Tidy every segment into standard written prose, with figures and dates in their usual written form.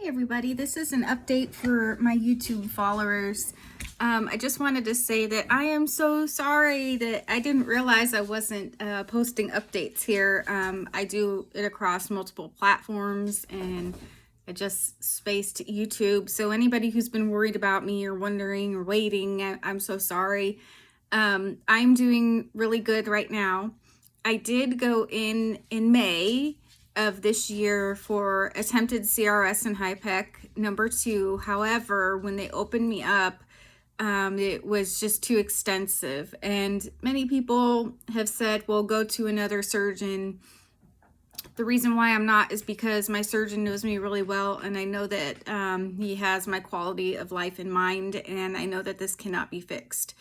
Everybody, this is an update for my YouTube followers. I just wanted to say that I am so sorry that I didn't realize I wasn't posting updates here. I do it across multiple platforms and I just spaced YouTube. So anybody who's been worried about me or wondering or waiting, I'm so sorry. I'm doing really good right now. I did go in May of this year for attempted CRS and HIPEC number 2. However, when they opened me up, it was just too extensive. And many people have said, well, go to another surgeon. The reason why I'm not is because my surgeon knows me really well, and I know that he has my quality of life in mind, and I know that this cannot be fixed.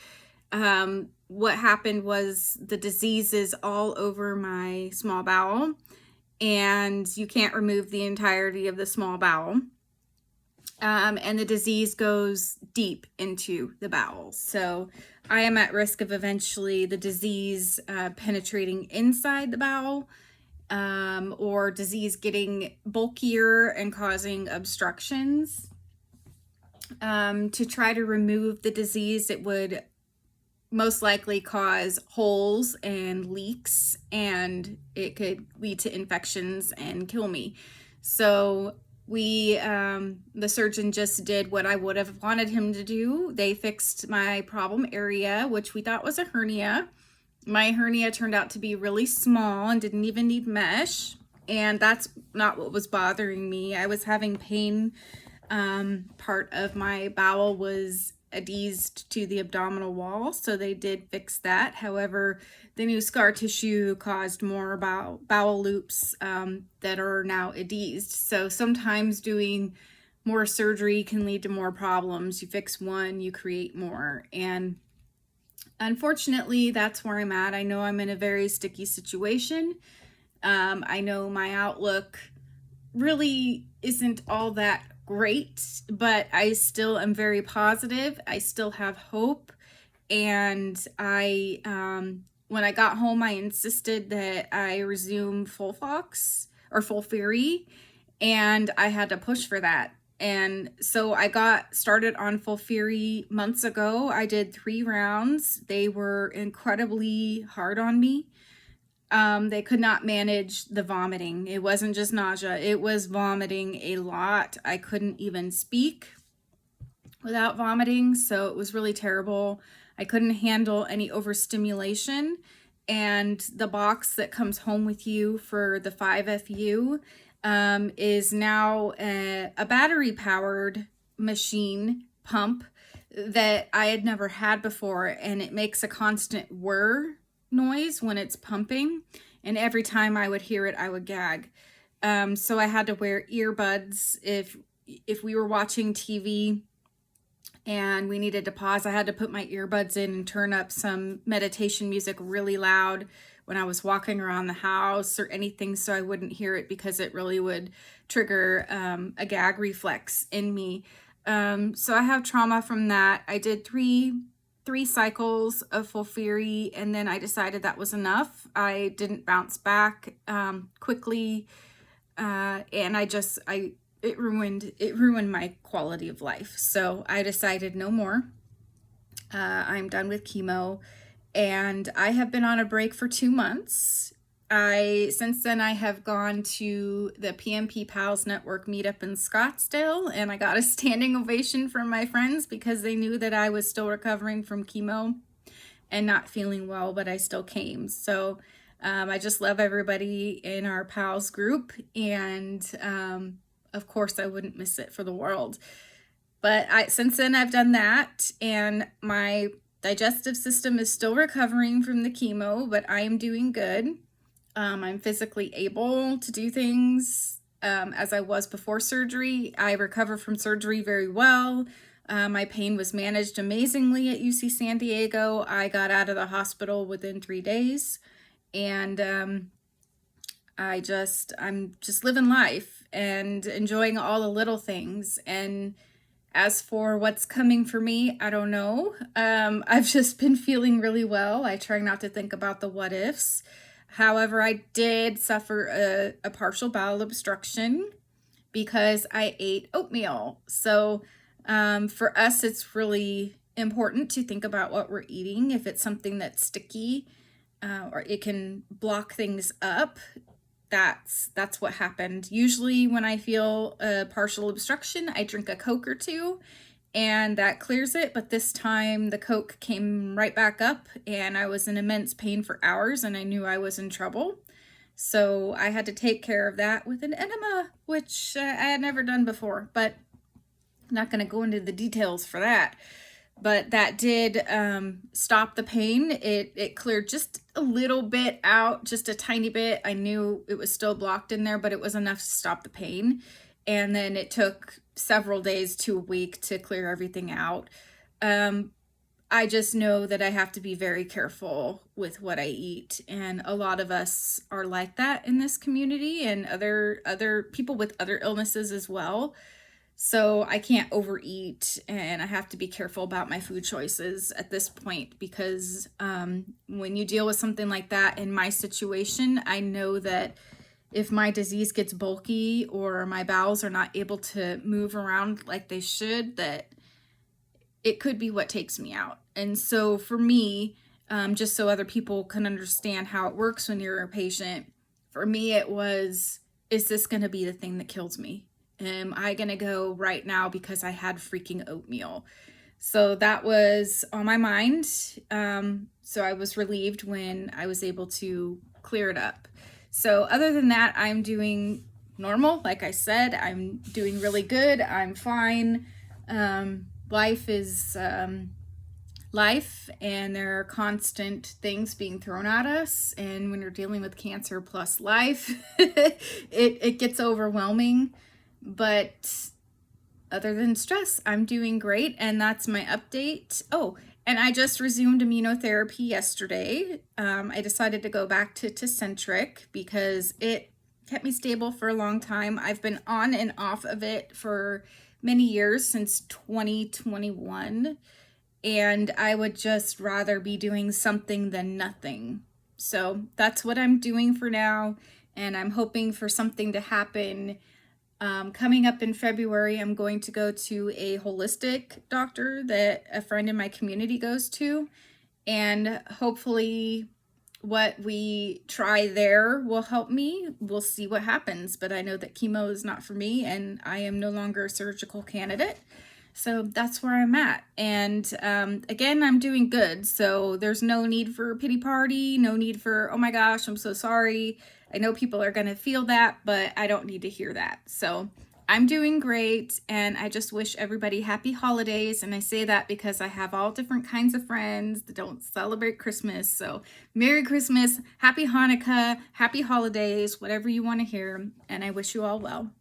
What happened was the disease is all over my small bowel, and you can't remove the entirety of the small bowel. And the disease goes deep into the bowel. So I am at risk of eventually the disease penetrating inside the bowel, or disease getting bulkier and causing obstructions. To try to remove the disease, it would most likely cause holes and leaks, and it could lead to infections and kill me. So the surgeon just did what I would have wanted him to do. They fixed my problem area, which we thought was a hernia. My hernia turned out to be really small and didn't even need mesh, and that's not what was bothering me. I was having pain. Part of my bowel was adhesed to the abdominal wall, so they did fix that. However, the new scar tissue caused more bowel loops that are now adhesed. So sometimes doing more surgery can lead to more problems. You fix one, you create more. And unfortunately, that's where I'm at. I know I'm in a very sticky situation. I know my outlook really isn't all that great, but I still am very positive. I still have hope. And when I got home, I insisted that I resume FOLFOX or FOLFIRI, and I had to push for that. And so I got started on FOLFIRI months ago. I did 3 rounds. They were incredibly hard on me. They could not manage the vomiting. It wasn't just nausea, it was vomiting a lot. I couldn't even speak without vomiting, so it was really terrible. I couldn't handle any overstimulation, and the box that comes home with you for the 5FU is now a battery-powered machine pump that I had never had before, and it makes a constant whir noise when it's pumping, and every time I would hear it I would gag. So I had to wear earbuds if we were watching TV and we needed to pause. I had to put my earbuds in and turn up some meditation music really loud when I was walking around the house or anything, so I wouldn't hear it, because it really would trigger a gag reflex in me. So I have trauma from that. I did three cycles of FOLFIRI, and then I decided that was enough. I didn't bounce back quickly, and it ruined my quality of life. So I decided no more. I'm done with chemo, and I have been on a break for 2 months. Since then, I have gone to the PMP Pals Network meetup in Scottsdale, and I got a standing ovation from my friends because they knew that I was still recovering from chemo and not feeling well, but I still came. So I just love everybody in our Pals group, and of course I wouldn't miss it for the world. But since then I've done that, and my digestive system is still recovering from the chemo, but I am doing good. I'm physically able to do things as I was before surgery. I recovered from surgery very well. My pain was managed amazingly at UC San Diego. I got out of the hospital within 3 days, and I'm just living life and enjoying all the little things. And as for what's coming for me, I don't know. I've just been feeling really well. I try not to think about the what ifs. However, I did suffer a partial bowel obstruction because I ate oatmeal. So for us, it's really important to think about what we're eating. If it's something that's sticky or it can block things up, that's what happened. Usually when I feel a partial obstruction, I drink a Coke or two and that clears it. But this time the Coke came right back up and I was in immense pain for hours and I knew I was in trouble. So I had to take care of that with an enema, which I had never done before, but I'm not going to go into the details for that. But that did stop the pain. It cleared just a little bit out, just a tiny bit. I knew it was still blocked in there, but it was enough to stop the pain. And then it took several days to a week to clear everything out. I just know that I have to be very careful with what I eat. And a lot of us are like that in this community and other people with other illnesses as well. So I can't overeat and I have to be careful about my food choices at this point because when you deal with something like that in my situation, I know that if my disease gets bulky or my bowels are not able to move around like they should, that it could be what takes me out. And so for me, just so other people can understand how it works when you're a patient, for me it was, is this going to be the thing that kills me? Am I going to go right now because I had freaking oatmeal? So that was on my mind. So I was relieved when I was able to clear it up. So other than that, I'm doing normal. Like I said, I'm doing really good. I'm fine. Life is life, and there are constant things being thrown at us. And when you're dealing with cancer plus life, it gets overwhelming. But other than stress, I'm doing great, and that's my update. Oh, and I just resumed immunotherapy yesterday. I decided to go back to Tecentriq because it kept me stable for a long time. I've been on and off of it for many years, since 2021, and I would just rather be doing something than nothing. So that's what I'm doing for now, and I'm hoping for something to happen. Coming up in February, I'm going to go to a holistic doctor that a friend in my community goes to, and hopefully what we try there will help me. We'll see what happens, but I know that chemo is not for me and I am no longer a surgical candidate. So that's where I'm at. And again, I'm doing good. So there's no need for a pity party, no need for, oh my gosh, I'm so sorry. I know people are going to feel that, but I don't need to hear that. So I'm doing great, and I just wish everybody happy holidays. And I say that because I have all different kinds of friends that don't celebrate Christmas. So Merry Christmas, Happy Hanukkah, Happy Holidays, whatever you want to hear. And I wish you all well.